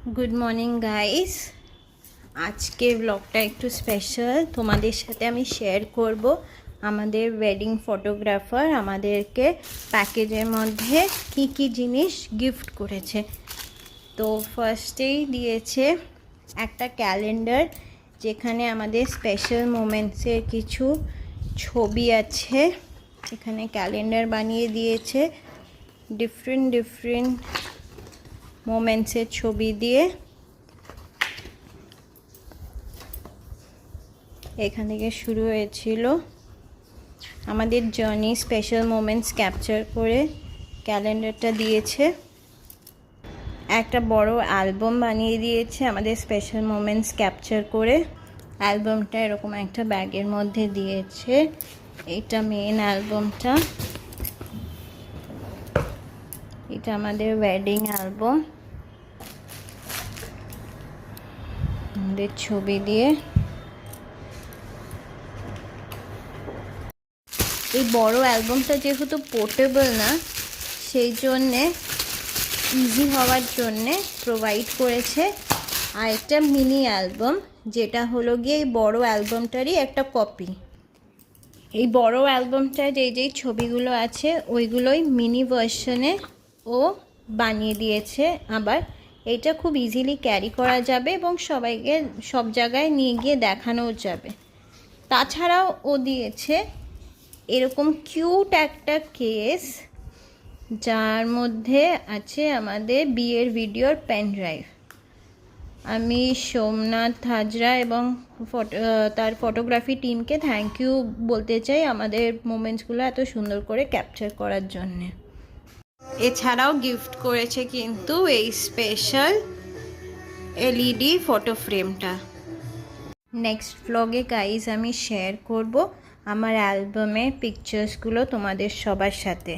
Good morning guys. আজকে ব্লগটা একটু স্পেশাল। তোমাদের সাথে আমি শেয়ার করব আমাদের ওয়েডিং ফটোগ্রাফার আমাদেরকে প্যাকেজের মধ্যে কি কি জিনিস গিফট করেছে। তো ফার্স্টেই দিয়েছে একটা ক্যালেন্ডার, যেখানে আমাদের স্পেশাল মোমেন্টসের কিছু ছবি আছে। এখানে ক্যালেন্ডার বানিয়ে দিয়েছে ডিফারেন্ট মোমেন্টসের ছবি দিয়ে। এখান থেকে শুরু হয়েছিল আমাদের জার্নি, স্পেশাল মোমেন্টস ক্যাপচার করে ক্যালেন্ডারটা দিয়েছে। একটা বড় অ্যালবাম বানিয়ে দিয়েছে আমাদের স্পেশাল মোমেন্টস ক্যাপচার করে। অ্যালবামটা এরকম একটা ব্যাগের মধ্যে দিয়েছে। এটা মেন অ্যালবামটা, এটা আমাদের ওয়েডিং অ্যালবাম, আমাদের ছবি দিয়ে। এই বড় অ্যালবামটা যেহেতু পোর্টেবল না, সেই জন্যে ইজি হওয়ার জন্যে প্রোভাইড করেছে আর একটা মিনি অ্যালবাম, যেটা হলো গিয়ে এই বড় অ্যালবামটারই একটা কপি। এই বড় অ্যালবামটায় যেই ছবিগুলো আছে ওইগুলোই মিনি ভার্সনে ও বানিয়ে দিয়েছে। আবার এটা খুব ইজিলি ক্যারি করা যাবে এবং সবাইকে সব জায়গায় নিয়ে গিয়ে দেখানোও যাবে। তাছাড়াও ও দিয়েছে এরকম কিউট একটা কেস, যার মধ্যে আছে আমাদের বিয়ের ভিডিওর পেন ড্রাইভ। আমি সোমনাথ হাজরা এবং তার ফটোগ্রাফি টিমকে থ্যাংক ইউ বলতে চাই আমাদের মোমেন্টসগুলো এত সুন্দর করে ক্যাপচার করার জন্যে। এছাড়াও গিফট করেছে কিন্তু এই স্পেশাল এলইডি ফটো ফ্রেমটা। নেক্সট ব্লগে গাইজ আমি শেয়ার করব আমার অ্যালবামের পিকচার্সগুলো তোমাদের সবার সাথে।